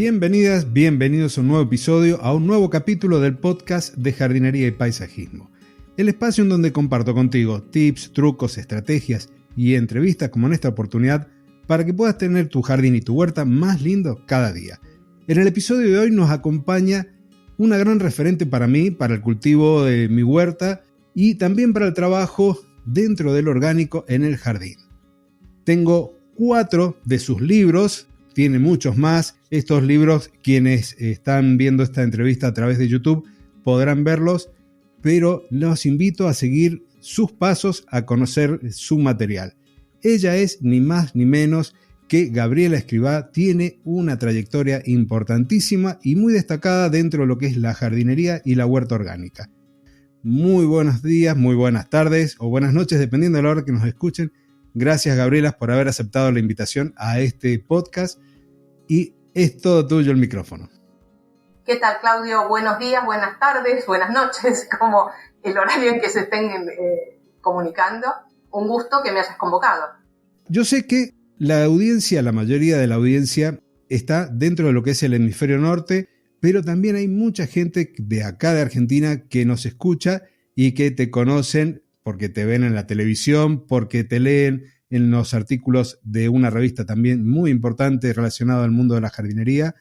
Bienvenidas, bienvenidos a un nuevo episodio, a un nuevo capítulo del podcast de jardinería y paisajismo. El espacio en donde comparto contigo tips, trucos, estrategias y entrevistas como en esta oportunidad para que puedas tener tu jardín y tu huerta más lindo cada día. En el episodio de hoy nos acompaña una gran referente para mí, para el cultivo de mi huerta y también para el trabajo dentro del orgánico en el jardín. Tengo 4 de sus libros. Tiene muchos más. Estos libros, quienes están viendo esta entrevista a través de YouTube, podrán verlos, pero los invito a seguir sus pasos, a conocer su material. Ella es ni más ni menos que Gabriela Escrivá. Tiene una trayectoria importantísima y muy destacada dentro de lo que es la jardinería y la huerta orgánica. Muy buenos días, muy buenas tardes o buenas noches, dependiendo de la hora que nos escuchen. Gracias, Gabriela, por haber aceptado la invitación a este podcast. Y es todo tuyo el micrófono. ¿Qué tal, Claudio? Buenos días, buenas tardes, buenas noches, como el horario en que se estén comunicando. Un gusto que me hayas convocado. Yo sé que la audiencia, la mayoría de la audiencia, está dentro de lo que es el hemisferio norte, pero también hay mucha gente de acá de Argentina que nos escucha y que te conocen porque te ven en la televisión, porque te leen en los artículos de una revista también muy importante relacionada al mundo de la jardinería.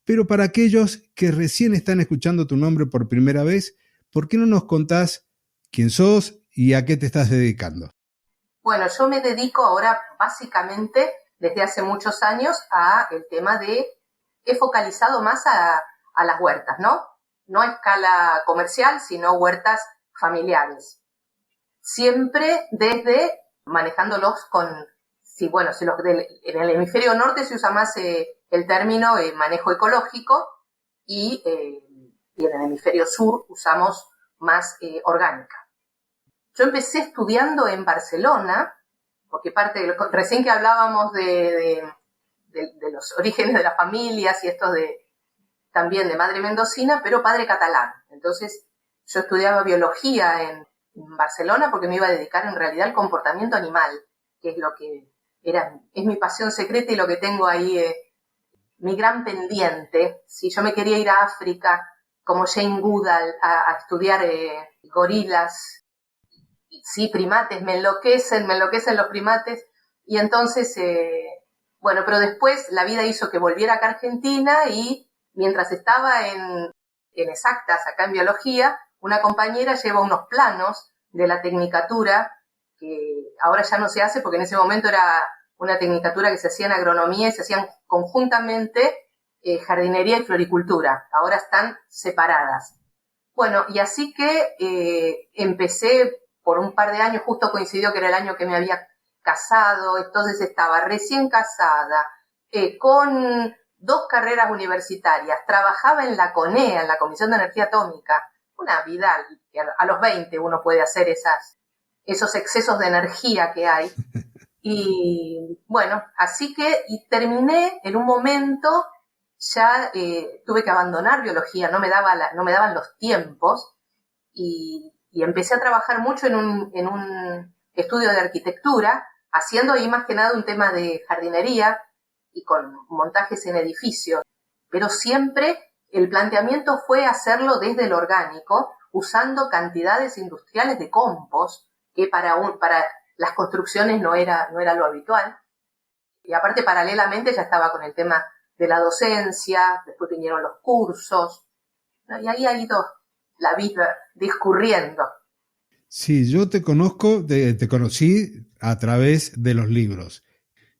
Pero para aquellos que recién están escuchando tu nombre por primera vez, ¿por qué no nos contás quién sos y a qué te estás dedicando? Bueno, yo me dedico ahora básicamente desde hace muchos años a el tema de, he focalizado más a las huertas, ¿no? No a escala comercial, sino huertas familiares. Siempre desde manejándolos con, en el hemisferio norte se usa más el término manejo ecológico y en el hemisferio sur usamos más orgánica. Yo empecé estudiando en Barcelona, porque recién que hablábamos de los orígenes de las familias y esto también de madre mendocina, pero padre catalán. Entonces yo estudiaba biología en Barcelona porque me iba a dedicar en realidad al comportamiento animal, que es lo que es mi pasión secreta y lo que tengo ahí, mi gran pendiente. Si yo me quería ir a África como Jane Goodall a estudiar gorilas, sí, primates, me enloquecen los primates, y entonces, pero después la vida hizo que volviera acá a Argentina y mientras estaba en exactas acá en biología, una compañera lleva unos planos de la tecnicatura, que ahora ya no se hace porque en ese momento era una tecnicatura que se hacía en agronomía y se hacían conjuntamente jardinería y floricultura. Ahora están separadas. Bueno, y así que empecé por un par de años, justo coincidió que era el año que me había casado, entonces estaba recién casada, con 2 carreras universitarias, trabajaba en la CONEA, en la Comisión de Energía Atómica, una vida que a los 20 uno puede hacer esos excesos de energía que hay. Y bueno, así que terminé en un momento, ya tuve que abandonar biología, no me daban los tiempos y empecé a trabajar mucho en un estudio de arquitectura, haciendo ahí más que nada un tema de jardinería y con montajes en edificios, pero siempre el planteamiento fue hacerlo desde el orgánico, usando cantidades industriales de compost, que para las construcciones no era lo habitual. Y aparte, paralelamente, ya estaba con el tema de la docencia, después vinieron los cursos, ¿no? Y ahí ha ido la vida discurriendo. Sí, yo te conocí a través de los libros.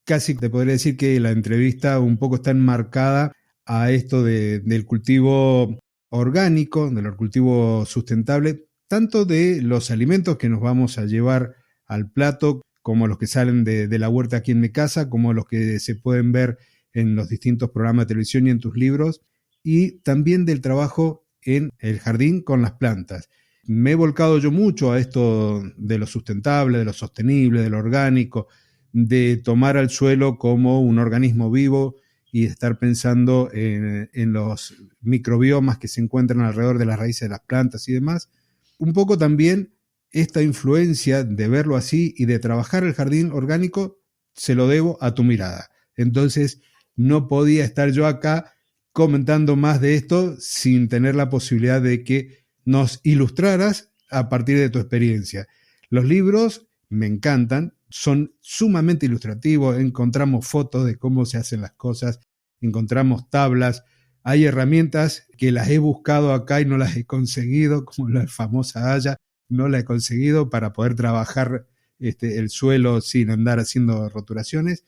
Casi te podría decir que la entrevista un poco está enmarcada a esto del cultivo orgánico, del cultivo sustentable, tanto de los alimentos que nos vamos a llevar al plato, como los que salen de la huerta aquí en mi casa, como los que se pueden ver en los distintos programas de televisión y en tus libros, y también del trabajo en el jardín con las plantas. Me he volcado yo mucho a esto de lo sustentable, de lo sostenible, de lo orgánico, de tomar al suelo como un organismo vivo y de estar pensando en los microbiomas que se encuentran alrededor de las raíces de las plantas y demás. Un poco también esta influencia de verlo así y de trabajar el jardín orgánico se lo debo a tu mirada. Entonces no podía estar yo acá comentando más de esto sin tener la posibilidad de que nos ilustraras a partir de tu experiencia. Los libros me encantan, son sumamente ilustrativos, encontramos fotos de cómo se hacen las cosas, encontramos tablas, hay herramientas que las he buscado acá y no las he conseguido, como la famosa haya, no la he conseguido para poder trabajar el suelo sin andar haciendo roturaciones,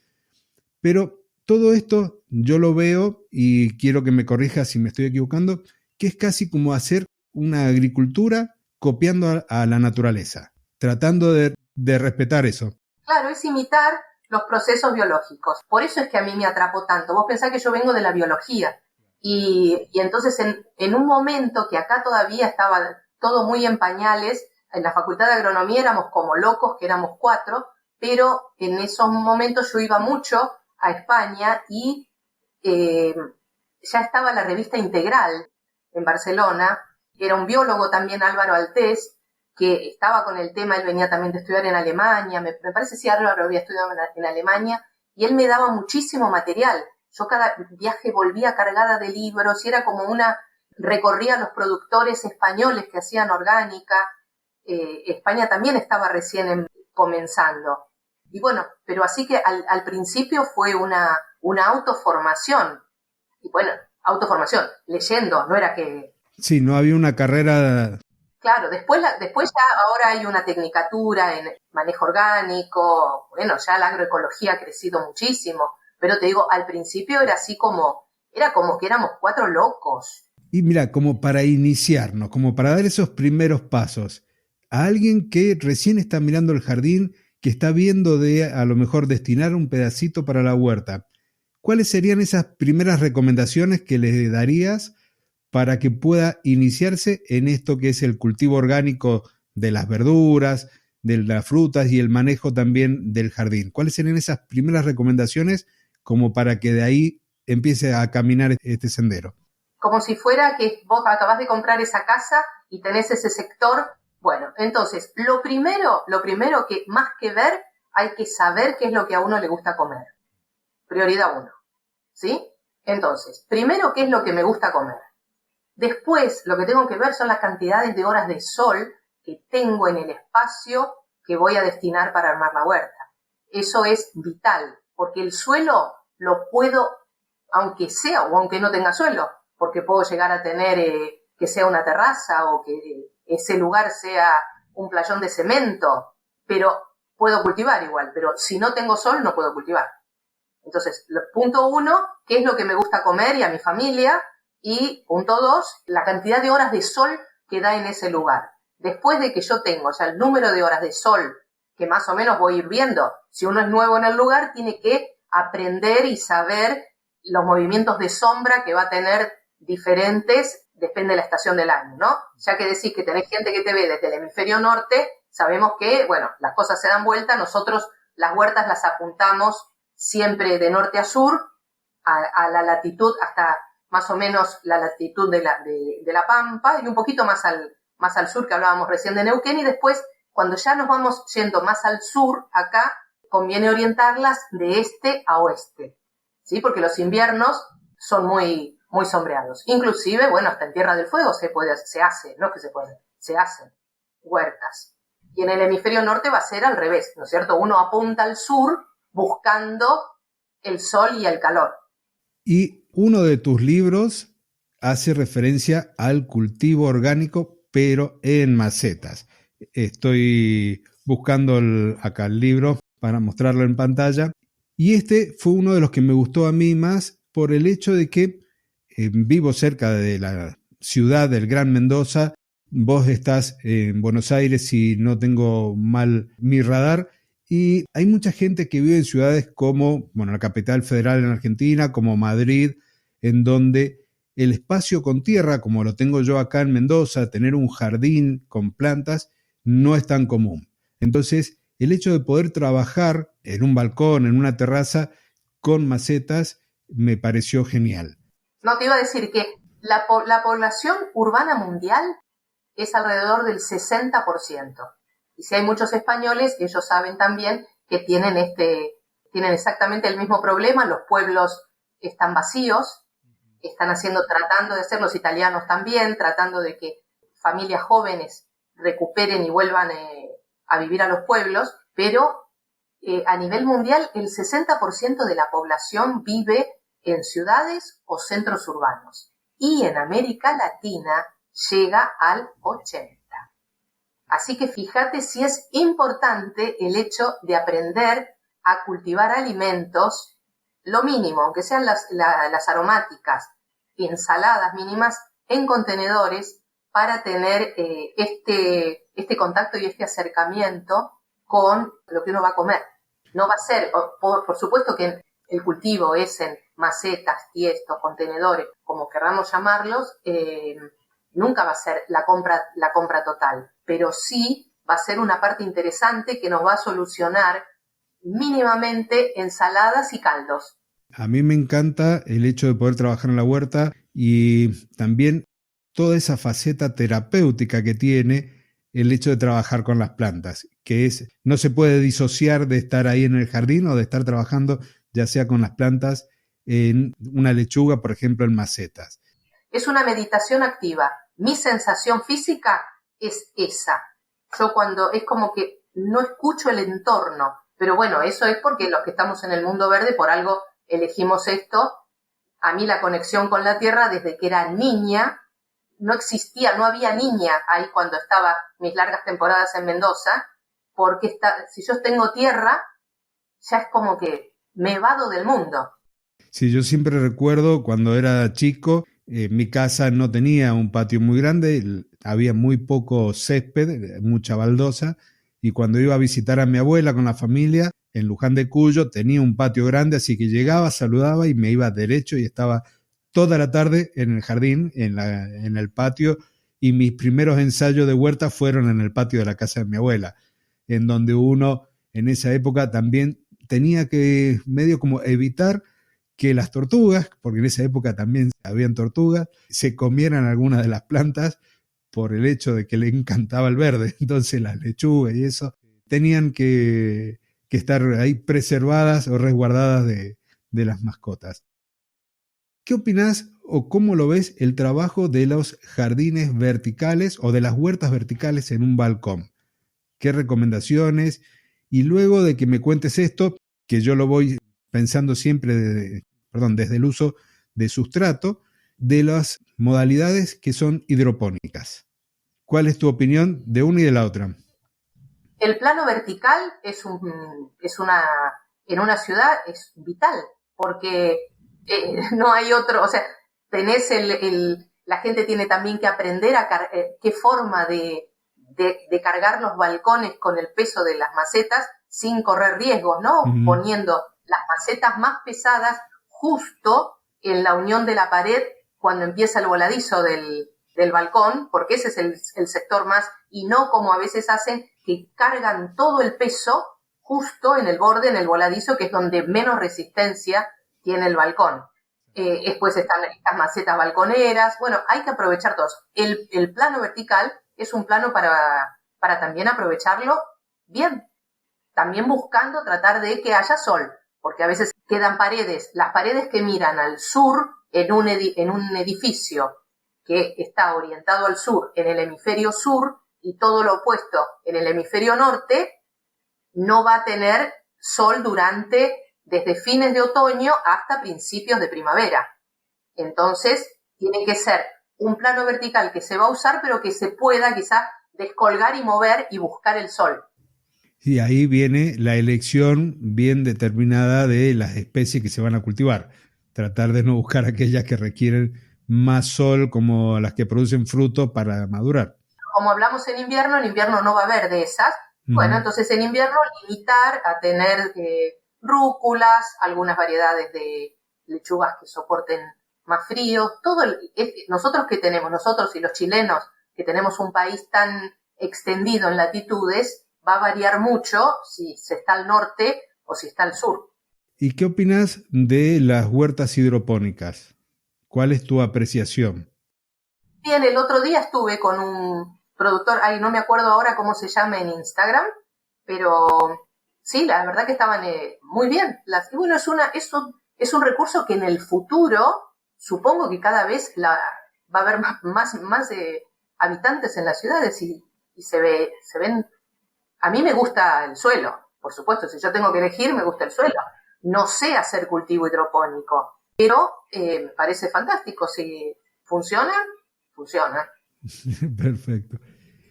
pero todo esto yo lo veo, y quiero que me corrijas si me estoy equivocando, que es casi como hacer una agricultura copiando a la naturaleza, tratando de respetar eso. Claro, es imitar los procesos biológicos. Por eso es que a mí me atrapó tanto. Vos pensás que yo vengo de la biología. Y entonces en un momento que acá todavía estaba todo muy en pañales, en la Facultad de Agronomía éramos como locos, que éramos 4, pero en esos momentos yo iba mucho a España y ya estaba la revista Integral en Barcelona. Era un biólogo también, Álvaro Altés, que estaba con el tema. Él venía también de estudiar en Alemania, me parece que sí, Álvaro había estudiado en Alemania, y él me daba muchísimo material. Yo cada viaje volvía cargada de libros y era como recorría los productores españoles que hacían orgánica. España también estaba recién comenzando. Y bueno, pero así que al principio fue una autoformación. Y bueno, autoformación, leyendo, no era que... Sí, no había una carrera... Claro, después ya ahora hay una tecnicatura en manejo orgánico. Bueno, ya la agroecología ha crecido muchísimo, pero te digo, al principio era como que éramos 4 locos. Y mira, como para iniciarnos, como para dar esos primeros pasos, a alguien que recién está mirando el jardín, que está viendo de a lo mejor destinar un pedacito para la huerta, ¿cuáles serían esas primeras recomendaciones que le darías para que pueda iniciarse en esto que es el cultivo orgánico de las verduras, de las frutas y el manejo también del jardín? ¿Cuáles serían esas primeras recomendaciones como para que de ahí empiece a caminar este sendero? Como si fuera que vos acabás de comprar esa casa y tenés ese sector. Bueno, entonces, lo primero que más que ver, hay que saber qué es lo que a uno le gusta comer. Prioridad 1, ¿sí? Entonces, primero, ¿qué es lo que me gusta comer? Después, lo que tengo que ver son las cantidades de horas de sol que tengo en el espacio que voy a destinar para armar la huerta. Eso es vital, porque el suelo lo puedo, aunque sea o aunque no tenga suelo, porque puedo llegar a tener que sea una terraza o que ese lugar sea un playón de cemento, pero puedo cultivar igual. Pero si no tengo sol, no puedo cultivar. Entonces, punto 1, ¿qué es lo que me gusta comer y a mi familia? Y punto 2, la cantidad de horas de sol que da en ese lugar. Después de que yo tengo ya el número de horas de sol, que más o menos voy a ir viendo, si uno es nuevo en el lugar, tiene que aprender y saber los movimientos de sombra que va a tener diferentes, depende de la estación del año, ¿no? Ya que decís que tenés gente que te ve desde el hemisferio norte, sabemos que, bueno, las cosas se dan vuelta. Nosotros las huertas las apuntamos siempre de norte a sur, a la latitud hasta más o menos la latitud de la Pampa, y un poquito más al sur, que hablábamos recién de Neuquén, y después, cuando ya nos vamos yendo más al sur, acá, conviene orientarlas de este a oeste, ¿sí? Porque los inviernos son muy, muy sombreados. Inclusive, bueno, hasta en Tierra del Fuego se hacen huertas. Y en el hemisferio norte va a ser al revés, ¿no es cierto? Uno apunta al sur buscando el sol y el calor. Y uno de tus libros hace referencia al cultivo orgánico, pero en macetas. Estoy buscando acá el libro para mostrarlo en pantalla. Y este fue uno de los que me gustó a mí más por el hecho de que vivo cerca de la ciudad del Gran Mendoza. Vos estás en Buenos Aires, si no tengo mal mi radar. Y hay mucha gente que vive en ciudades como, bueno, la capital federal en Argentina, como Madrid, en donde el espacio con tierra, como lo tengo yo acá en Mendoza, tener un jardín con plantas, no es tan común. Entonces, el hecho de poder trabajar en un balcón, en una terraza, con macetas, me pareció genial. No, te iba a decir que la población urbana mundial es alrededor del 60%. Y si hay muchos españoles, ellos saben también que tienen exactamente el mismo problema. Los pueblos están vacíos, están tratando de hacer los italianos también, tratando de que familias jóvenes recuperen y vuelvan a vivir a los pueblos, pero a nivel mundial el 60% de la población vive en ciudades o centros urbanos y en América Latina llega al 80%. Así que fíjate si es importante el hecho de aprender a cultivar alimentos, lo mínimo, aunque sean las aromáticas, ensaladas mínimas en contenedores para tener este contacto y este acercamiento con lo que uno va a comer. No va a ser, por supuesto que el cultivo es en macetas, tiestos, contenedores, como queramos llamarlos, nunca va a ser la compra total, pero sí va a ser una parte interesante que nos va a solucionar mínimamente ensaladas y caldos. A mí me encanta el hecho de poder trabajar en la huerta y también toda esa faceta terapéutica que tiene el hecho de trabajar con las plantas, que no se puede disociar de estar ahí en el jardín o de estar trabajando ya sea con las plantas en una lechuga, por ejemplo, en macetas. Es una meditación activa. Mi sensación física es esa. Yo es como que no escucho el entorno, pero bueno, eso es porque los que estamos en el mundo verde por algo elegimos esto. A mí la conexión con la tierra desde que era niña no existía, no había niña ahí cuando estaba mis largas temporadas en Mendoza, porque si yo tengo tierra, ya es como que me evado del mundo. Sí, yo siempre recuerdo cuando era chico, mi casa no tenía un patio muy grande, había muy poco césped, mucha baldosa, y cuando iba a visitar a mi abuela con la familia, en Luján de Cuyo tenía un patio grande, así que llegaba, saludaba y me iba derecho y estaba toda la tarde en el jardín, en el patio, y mis primeros ensayos de huerta fueron en el patio de la casa de mi abuela, en donde uno en esa época también tenía que medio como evitar que las tortugas, porque en esa época también habían tortugas, se comieran algunas de las plantas por el hecho de que le encantaba el verde. Entonces las lechugas y eso tenían que estar ahí preservadas o resguardadas de las mascotas. ¿Qué opinás o cómo lo ves el trabajo de los jardines verticales o de las huertas verticales en un balcón? ¿Qué recomendaciones? Y luego de que me cuentes esto, que yo lo voy pensando siempre desde el uso de sustrato, de las modalidades que son hidropónicas. ¿Cuál es tu opinión de una y de la otra? El plano vertical en una ciudad es vital, porque no hay otro, o sea, la gente tiene también que aprender qué forma de cargar los balcones con el peso de las macetas sin correr riesgos, ¿no? Uh-huh. Poniendo las macetas más pesadas justo en la unión de la pared cuando empieza el voladizo del balcón, porque ese es el sector más, y no como a veces hacen, que cargan todo el peso justo en el borde, en el voladizo, que es donde menos resistencia tiene el balcón. Después están estas macetas balconeras. Bueno, hay que aprovechar todos. El plano vertical es un plano para también aprovecharlo bien. También buscando tratar de que haya sol, porque a veces quedan las paredes que miran al sur en un edificio que está orientado al sur, en el hemisferio sur, y todo lo opuesto en el hemisferio norte, no va a tener sol desde fines de otoño hasta principios de primavera. Entonces, tiene que ser un plano vertical que se va a usar, pero que se pueda quizás descolgar y mover y buscar el sol. Y ahí viene la elección bien determinada de las especies que se van a cultivar. Tratar de no buscar aquellas que requieren más sol, como las que producen frutos para madurar. Como hablamos en invierno no va a haber de esas. Uh-huh. Bueno, entonces en invierno limitar a tener rúculas, algunas variedades de lechugas que soporten más frío. Nosotros y los chilenos, que tenemos un país tan extendido en latitudes, va a variar mucho si se está al norte o si está al sur. ¿Y qué opinas de las huertas hidropónicas? ¿Cuál es tu apreciación? Bien, el otro día estuve con un productor, no me acuerdo ahora cómo se llama en Instagram, pero sí, la verdad que estaban muy bien. Y bueno, es un recurso que en el futuro supongo que cada vez va a haber más habitantes en las ciudades y se ven. A mí me gusta el suelo, por supuesto, si yo tengo que elegir, me gusta el suelo. No sé hacer cultivo hidropónico, pero me parece fantástico. Si funciona, funciona. Perfecto.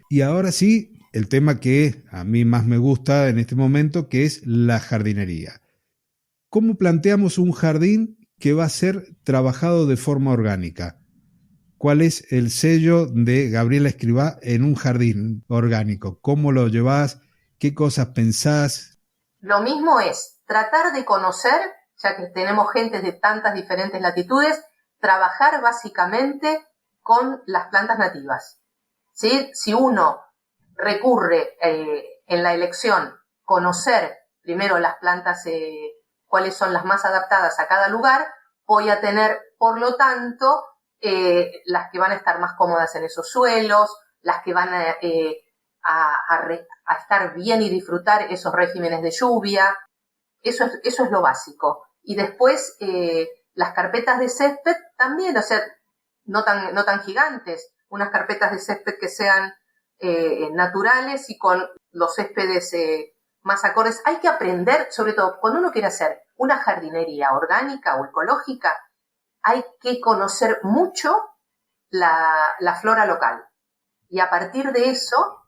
Y ahora sí, el tema que a mí más me gusta en este momento, que es la jardinería. ¿Cómo planteamos un jardín que va a ser trabajado de forma orgánica? ¿Cuál es el sello de Gabriela Escribá en un jardín orgánico? ¿Cómo lo llevas? ¿Qué cosas pensás? Lo mismo es tratar de conocer, ya que tenemos gentes de tantas diferentes latitudes, trabajar básicamente con las plantas nativas. ¿Sí? Si uno recurre en la elección, conocer primero las plantas, cuáles son las más adaptadas a cada lugar, voy a tener, por lo tanto, las que van a estar más cómodas en esos suelos, las que van a estar bien y disfrutar esos regímenes de lluvia. Eso es lo básico. Y después las carpetas de césped también, o sea, no tan gigantes, unas carpetas de césped que sean naturales y con los céspedes más acordes. Hay que aprender, sobre todo cuando uno quiere hacer una jardinería orgánica o ecológica, hay que conocer mucho la flora local y a partir de eso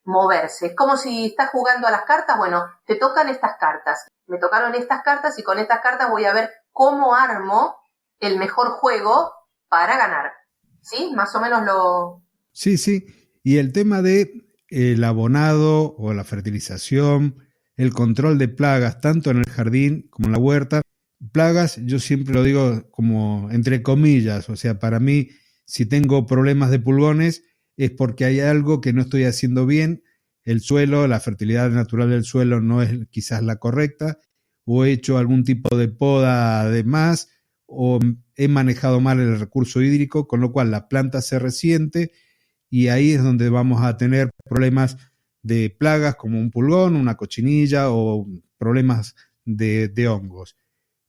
moverse. Es como si estás jugando a las cartas, bueno, te tocan estas cartas, me tocaron estas cartas y con estas cartas voy a ver cómo armo el mejor juego para ganar. ¿Sí? Más o menos lo... Sí. Y el tema de el abonado o la fertilización, el control de plagas, tanto en el jardín como en la huerta. Plagas, yo siempre lo digo como entre comillas, o sea, para mí, si tengo problemas de pulgones, es porque hay algo que no estoy haciendo bien. El suelo, la fertilidad natural del suelo no es quizás la correcta, o he hecho algún tipo de poda de más, o he manejado mal el recurso hídrico, con lo cual la planta se resiente y ahí es donde vamos a tener problemas de plagas como un pulgón, una cochinilla o problemas de hongos.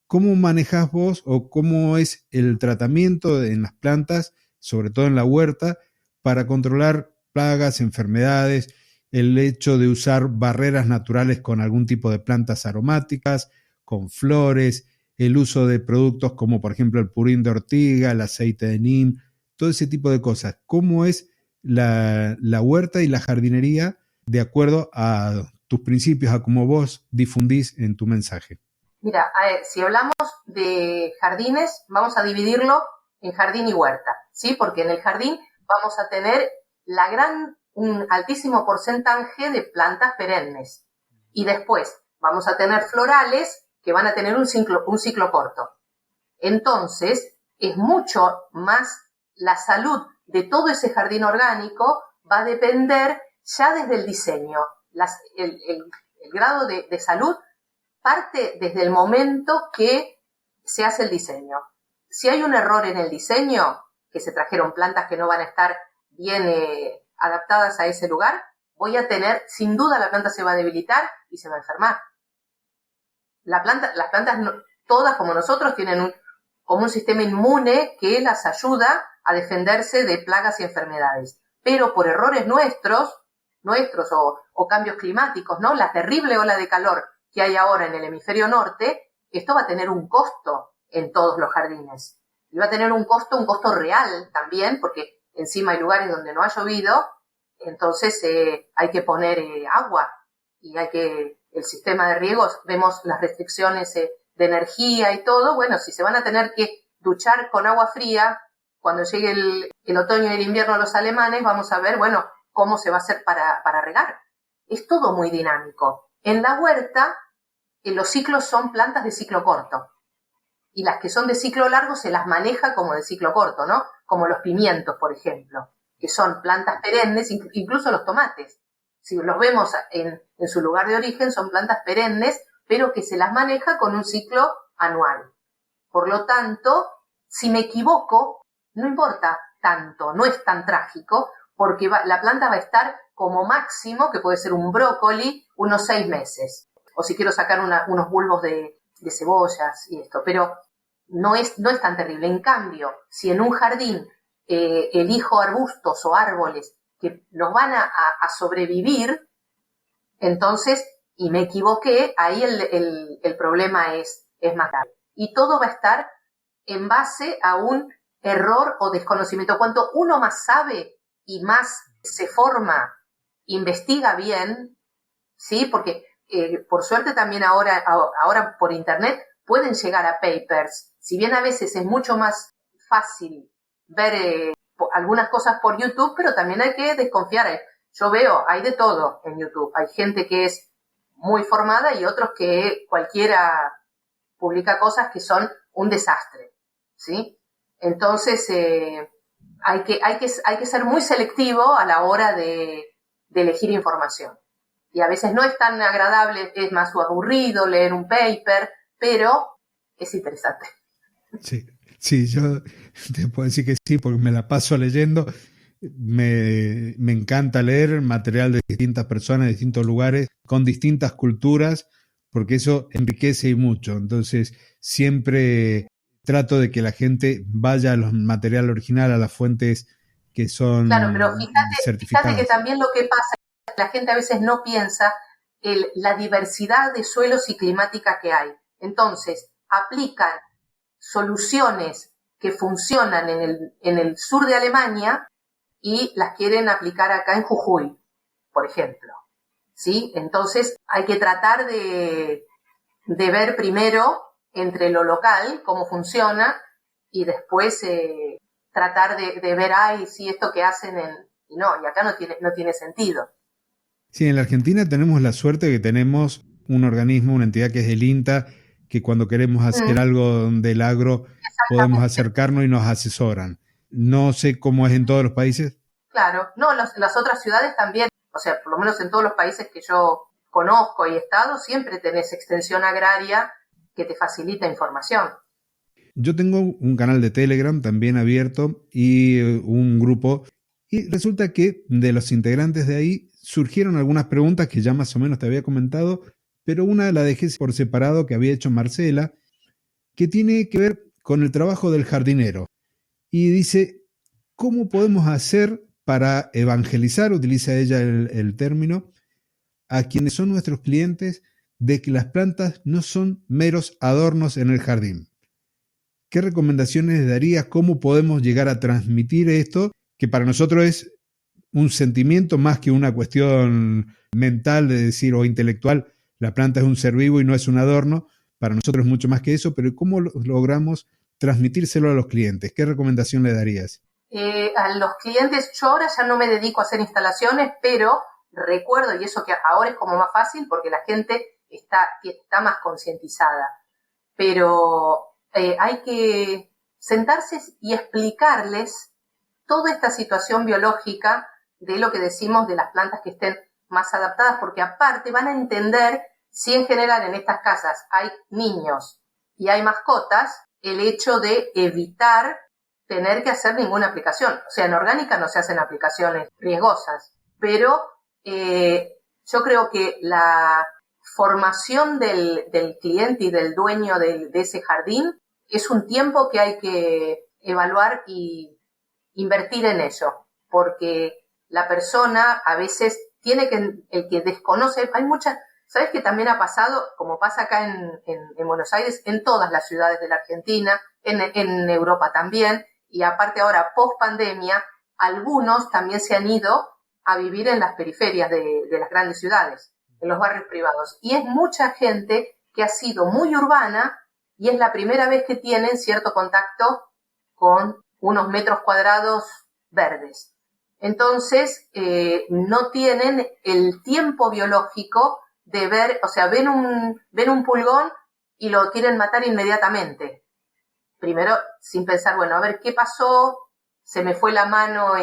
¿Cómo manejás vos o cómo es el tratamiento en las plantas, sobre todo en la huerta, para controlar plagas, enfermedades, el hecho de usar barreras naturales con algún tipo de plantas aromáticas, con flores, el uso de productos como por ejemplo el purín de ortiga, el aceite de neem, todo ese tipo de cosas? ¿Cómo es la huerta y la jardinería de acuerdo a tus principios, a cómo vos difundís en tu mensaje? Mira, si hablamos de jardines, vamos a dividirlo en jardín y huerta, ¿sí? Porque en el jardín vamos a tener un altísimo porcentaje de plantas perennes. Y después vamos a tener florales que van a tener un ciclo corto. Entonces, es mucho más la salud de todo ese jardín orgánico va a depender ya desde el diseño. El grado de salud parte desde el momento que se hace el diseño. Si hay un error en el diseño, que se trajeron plantas que no van a estar bien adaptadas a ese lugar, voy a tener, sin duda la planta se va a debilitar y se va a enfermar. Las plantas todas como nosotros tienen como un sistema inmune que las ayuda a defenderse de plagas y enfermedades. Pero por errores nuestros o cambios climáticos, ¿no? La terrible ola de calor que hay ahora en el hemisferio norte, esto va a tener un costo en todos los jardines. Y va a tener un costo real también, porque encima hay lugares donde no ha llovido, entonces hay que poner agua y el sistema de riegos, vemos las restricciones de energía y todo. Bueno, si se van a tener que duchar con agua fría cuando llegue el otoño y el invierno a los alemanes, vamos a ver, bueno, cómo se va a hacer para regar. Es todo muy dinámico. En la huerta, los ciclos son plantas de ciclo corto. Y las que son de ciclo largo se las maneja como de ciclo corto, ¿no? Como los pimientos, por ejemplo, que son plantas perennes, incluso los tomates. Si los vemos en su lugar de origen, son plantas perennes, pero que se las maneja con un ciclo anual. Por lo tanto, si me equivoco, no importa tanto, no es tan trágico, porque la planta va a estar como máximo, que puede ser un brócoli, unos 6 meses. O si quiero sacar unos bulbos de cebollas y esto. Pero no es tan terrible. En cambio, si en un jardín elijo arbustos o árboles que nos van a sobrevivir, entonces, y me equivoqué, ahí el problema es más grave. Y todo va a estar en base a un error o desconocimiento. Cuanto uno más sabe y más se forma, investiga bien, ¿sí? Porque por suerte también ahora por internet pueden llegar a papers. Si bien a veces es mucho más fácil ver algunas cosas por YouTube, pero también hay que desconfiar. Yo veo, hay de todo en YouTube. Hay gente que es muy formada y otros que cualquiera publica cosas que son un desastre, ¿sí? Entonces, hay que ser muy selectivo a la hora de elegir información. Y a veces no es tan agradable, es más aburrido leer un paper, pero es interesante. Sí, yo te puedo decir que sí, porque me la paso leyendo. Me encanta leer material de distintas personas, de distintos lugares, con distintas culturas, porque eso enriquece y mucho. Entonces, siempre trato de que la gente vaya al material original, a las fuentes que son claro, pero certificadas. Fíjate que también lo que pasa es que la gente a veces no piensa la diversidad de suelos y climática que hay. Entonces, aplican soluciones que funcionan en el sur de Alemania y las quieren aplicar acá en Jujuy, por ejemplo, ¿sí? Entonces hay que tratar de ver primero entre lo local cómo funciona y después tratar de ver, si esto que hacen y acá no tiene sentido. Sí, en la Argentina tenemos la suerte de que tenemos un organismo, una entidad que es el INTA, que cuando queremos hacer algo del agro podemos acercarnos y nos asesoran. No sé cómo es en todos los países. Claro, no, las otras ciudades también, o sea, por lo menos en todos los países que yo conozco y he estado, siempre tenés extensión agraria que te facilita información. Yo tengo un canal de Telegram también abierto y un grupo, y resulta que de los integrantes de ahí surgieron algunas preguntas que ya más o menos te había comentado, pero una la dejé por separado que había hecho Marcela, que tiene que ver con el trabajo del jardinero. Y dice, ¿cómo podemos hacer para evangelizar, utiliza ella el término, a quienes son nuestros clientes de que las plantas no son meros adornos en el jardín? ¿Qué recomendaciones le darías? ¿Cómo podemos llegar a transmitir esto? Que para nosotros es un sentimiento más que una cuestión mental de decir o intelectual, la planta es un ser vivo y no es un adorno. Para nosotros es mucho más que eso, pero ¿cómo logramos transmitírselo a los clientes? ¿Qué recomendación le darías? A los clientes, yo ahora ya no me dedico a hacer instalaciones, pero recuerdo, y eso que ahora es como más fácil porque la gente está más concientizada, pero hay que sentarse y explicarles toda esta situación biológica de lo que decimos de las plantas que estén más adaptadas, porque aparte van a entender si en general en estas casas hay niños y hay mascotas, el hecho de evitar tener que hacer ninguna aplicación. O sea, en orgánica no se hacen aplicaciones riesgosas, pero yo creo que la formación del cliente y del dueño de ese jardín es un tiempo que hay que evaluar y invertir en ello, porque la persona a veces tiene el que desconoce, hay muchas, ¿sabes qué también ha pasado? Como pasa acá en Buenos Aires, en todas las ciudades de la Argentina, en Europa también, y aparte ahora, post pandemia, algunos también se han ido a vivir en las periferias de las grandes ciudades, en los barrios privados. Y es mucha gente que ha sido muy urbana y es la primera vez que tienen cierto contacto con unos metros cuadrados verdes. Entonces, no tienen el tiempo biológico de ver, o sea, ven un pulgón y lo quieren matar inmediatamente. Primero, sin pensar, bueno, a ver qué pasó, se me fue la mano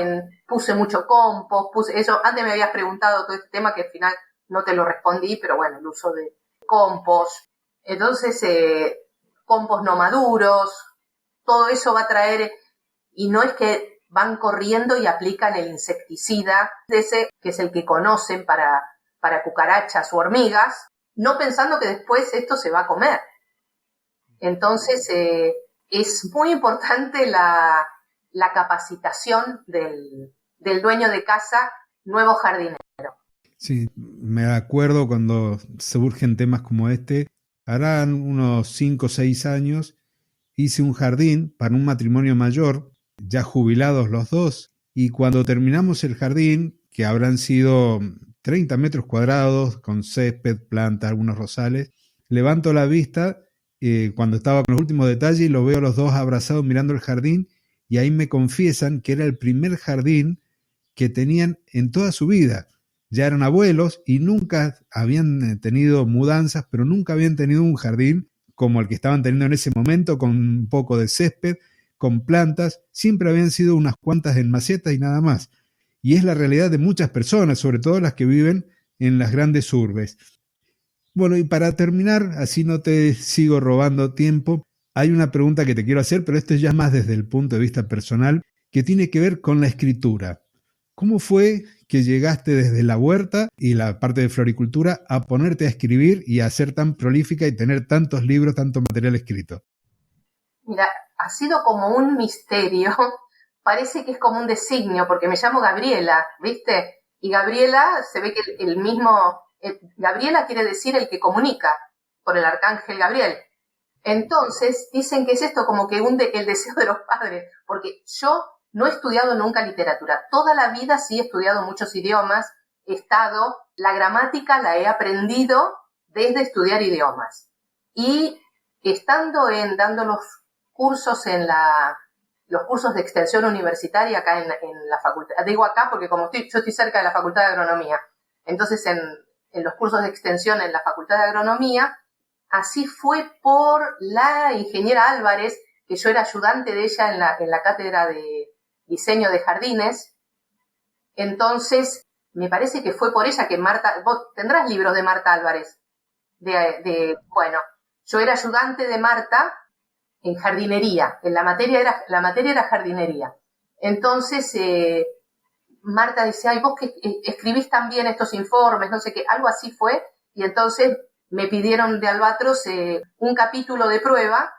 puse mucho compost, eso, antes me habías preguntado todo este tema que al final no te lo respondí, pero bueno, el uso de compost. Entonces, compost no maduros, todo eso va a traer, y no es que van corriendo y aplican el insecticida, ese que es el que conocen para cucarachas o hormigas, no pensando que después esto se va a comer. Entonces, es muy importante la capacitación del dueño de casa, nuevo jardinero. Sí, me acuerdo cuando surgen temas como este, harán unos 5 o 6 años, hice un jardín para un matrimonio mayor, ya jubilados los dos, y cuando terminamos el jardín, que habrán sido 30 metros cuadrados, con césped, plantas, algunos rosales, levanto la vista cuando estaba con los últimos detalles y los veo a los dos abrazados mirando el jardín, y ahí me confiesan que era el primer jardín que tenían en toda su vida. Ya eran abuelos y nunca habían tenido mudanzas, pero nunca habían tenido un jardín como el que estaban teniendo en ese momento, con un poco de césped, con plantas. Siempre habían sido unas cuantas en macetas y nada más. Y es la realidad de muchas personas, sobre todo las que viven en las grandes urbes. Bueno, y para terminar, así no te sigo robando tiempo, hay una pregunta que te quiero hacer, pero esto ya más desde el punto de vista personal, que tiene que ver con la escritura. ¿Cómo fue que llegaste desde la huerta y la parte de floricultura a ponerte a escribir y a ser tan prolífica y tener tantos libros, tanto material escrito? Mira, ha sido como un misterio, parece que es como un designio, porque me llamo Gabriela, ¿viste? Y Gabriela, se ve que Gabriela quiere decir el que comunica, por el arcángel Gabriel. Entonces, dicen que es esto como que el deseo de los padres, porque yo no he estudiado nunca literatura. Toda la vida sí he estudiado muchos idiomas, la gramática la he aprendido desde estudiar idiomas. Y dando los cursos los cursos de extensión universitaria acá en la facultad, digo acá porque como yo estoy cerca de la Facultad de Agronomía, entonces en los cursos de extensión en la Facultad de Agronomía, así fue por la ingeniera Álvarez, que yo era ayudante de ella en la cátedra de diseño de jardines. Entonces, me parece que fue por ella que vos tendrás libros de Marta Álvarez. Bueno, yo era ayudante de Marta en jardinería, la materia era jardinería. Entonces, Marta decía, ay, vos que escribís también estos informes, no sé qué, algo así fue, y entonces me pidieron de Albatros un capítulo de prueba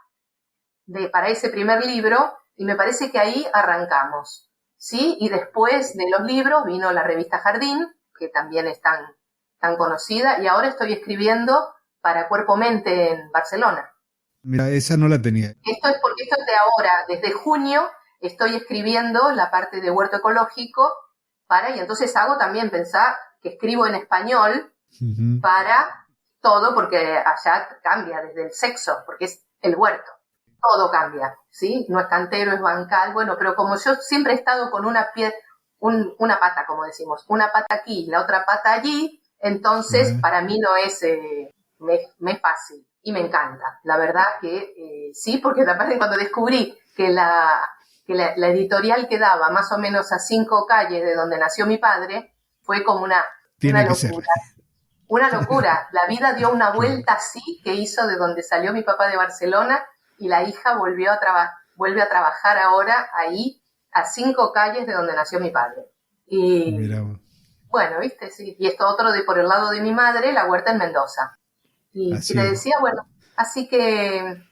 para ese primer libro, y me parece que ahí arrancamos, ¿sí? Y después de los libros vino la revista Jardín, que también es tan conocida, y ahora estoy escribiendo para Cuerpo Mente en Barcelona. Mira, esa no la tenía. Esto es de ahora, desde junio, estoy escribiendo la parte de huerto ecológico y entonces hago también pensar que escribo en español para todo, porque allá cambia desde el sexo, porque es el huerto. Todo cambia, ¿sí? No es cantero, es bancal, bueno, pero como yo siempre he estado con una pata, como decimos, una pata aquí y la otra pata allí, entonces para mí no es, me es fácil y me encanta. La verdad que sí, porque aparte cuando descubrí que la editorial quedaba más o menos a 5 calles de donde nació mi padre, fue como una locura. Una locura. La vida dio una vuelta así que hizo de donde salió mi papá de Barcelona, y la hija vuelve a trabajar ahora ahí, a 5 calles de donde nació mi padre. Y bueno, viste, sí. Y esto otro por el lado de mi madre, la huerta en Mendoza. Y te decía, bueno, así que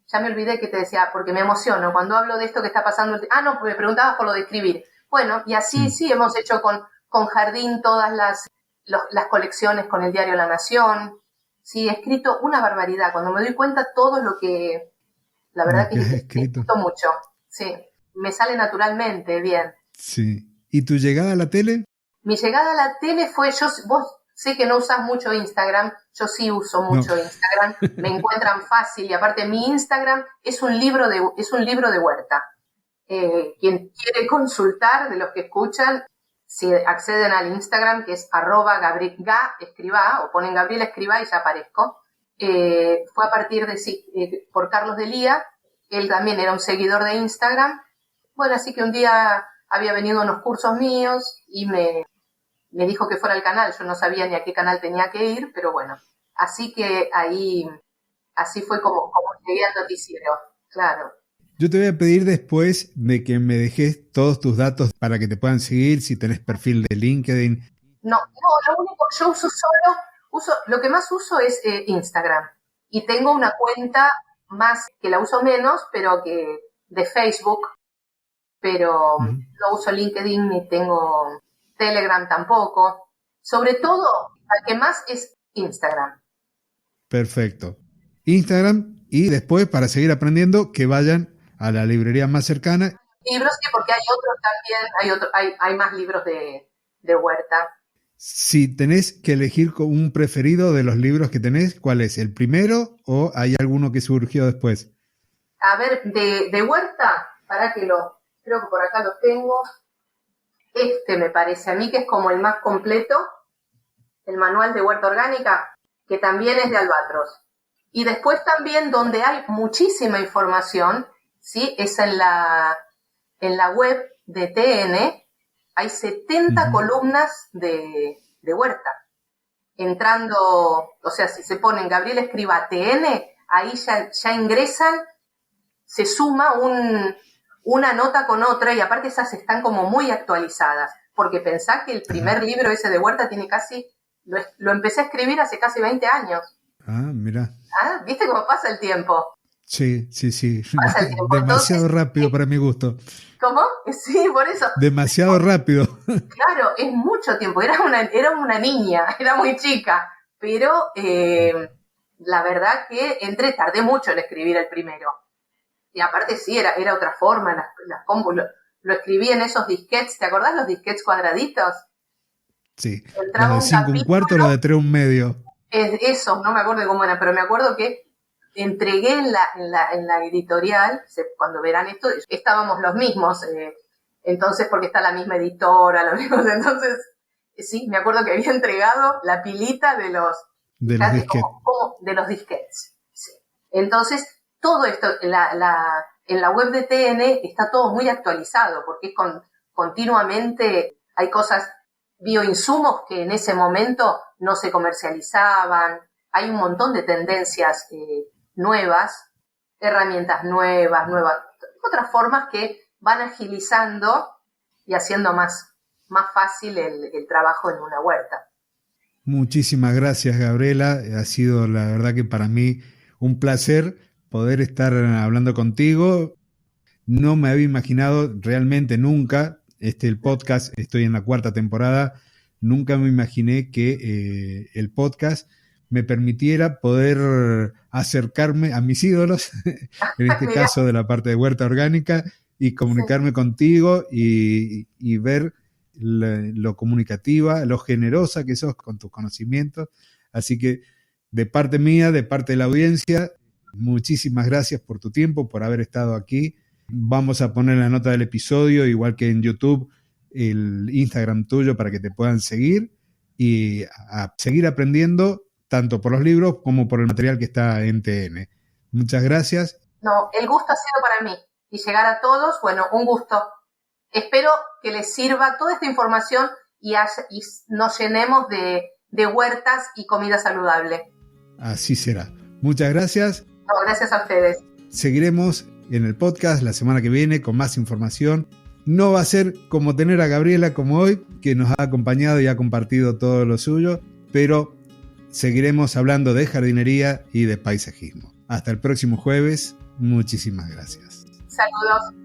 ya me olvidé que te decía, porque me emociono cuando hablo de esto que está pasando. No, me preguntabas por lo de escribir. Bueno, y así sí hemos hecho con Jardín todas las colecciones con el diario La Nación. Sí, he escrito una barbaridad. Cuando me doy cuenta todo lo que... La verdad que he escrito mucho. Sí, me sale naturalmente, bien. Sí. ¿Y tu llegada a la tele? Mi llegada a la tele fue... Vos sé que no usás mucho Instagram, yo sí uso mucho Instagram. Me encuentran fácil, y aparte mi Instagram es un libro de huerta. Quien quiere consultar, de los que escuchan, si acceden al Instagram, que es @Escribá, o ponen Gabriela Escribá y ya aparezco. Fue a partir por Carlos Delía, él también era un seguidor de Instagram. Bueno, así que un día había venido a unos cursos míos y me dijo que fuera al canal. Yo no sabía ni a qué canal tenía que ir, pero bueno. Así que así fue como llegué al noticiero, claro. Yo te voy a pedir después de que me dejes todos tus datos para que te puedan seguir, si tenés perfil de LinkedIn. No, lo único que yo lo que más uso es Instagram. Y tengo una cuenta más, que la uso menos, pero que de Facebook, pero no uso LinkedIn ni tengo Telegram tampoco. Sobre todo, la que más es Instagram. Perfecto. Instagram, y después, para seguir aprendiendo, que vayan a la librería más cercana. Libros, sí, porque hay otros también, hay más libros de huerta. Si tenés que elegir un preferido de los libros que tenés, ¿cuál es? ¿El primero o hay alguno que surgió después? A ver, de huerta, creo que por acá lo tengo. Este me parece a mí que es como el más completo, el manual de huerta orgánica, que también es de Albatros. Y después también donde hay muchísima información, ¿sí? Es en la web de TN, hay 70 columnas de huerta. Entrando, o sea, si se ponen Gabriel Escriba TN, ahí ya ingresan, se suma una nota con otra, y aparte esas están como muy actualizadas, porque pensá que el primer libro ese de huerta tiene lo empecé a escribir hace casi 20 años. Ah, mira. Ah, ¿viste cómo pasa el tiempo? Sí. Pasa el tiempo. Demasiado Entonces, rápido para mi gusto. ¿cómo? Sí, por eso. Demasiado rápido. Claro, es mucho tiempo. Era una niña, era muy chica, pero la verdad que tardé mucho en escribir el primero. Y aparte sí, era otra forma, las combos, lo escribí en esos disquetes, ¿te acordás los disquetes cuadraditos? Sí, Entraba los de 5 1/4, los de 3 1/2. Esos, no me acuerdo cómo eran, pero me acuerdo que entregué en la editorial, cuando verán esto, estábamos los mismos, entonces, porque está la misma editora, los mismos, entonces, sí, me acuerdo que había entregado la pilita de los disquetes. De los disquetes. Sí. Entonces, todo esto, en la web de TN está todo muy actualizado, porque es continuamente, hay cosas, bioinsumos que en ese momento no se comercializaban, hay un montón de tendencias nuevas, herramientas nuevas, otras formas que van agilizando y haciendo más fácil el trabajo en una huerta. Muchísimas gracias, Gabriela. Ha sido, la verdad, que para mí un placer poder estar hablando contigo. No me había imaginado realmente nunca, el podcast, estoy en la 4ª temporada, nunca me imaginé que el podcast me permitiera poder acercarme a mis ídolos, en este caso de la parte de huerta orgánica, y comunicarme contigo y ver lo comunicativa, lo generosa que sos con tus conocimientos. Así que de parte mía, de parte de la audiencia, muchísimas gracias por tu tiempo, por haber estado aquí. Vamos a poner en la nota del episodio, igual que en YouTube, el Instagram tuyo para que te puedan seguir y a seguir aprendiendo tanto por los libros como por el material que está en TN. Muchas gracias. No, el gusto ha sido para mí y llegar a todos, bueno, un gusto. Espero que les sirva toda esta información y nos llenemos de huertas y comida saludable. Así será. Muchas gracias. No, gracias a ustedes. Seguiremos en el podcast la semana que viene con más información. No va a ser como tener a Gabriela como hoy, que nos ha acompañado y ha compartido todo lo suyo, pero seguiremos hablando de jardinería y de paisajismo. Hasta el próximo jueves. Muchísimas gracias. Saludos.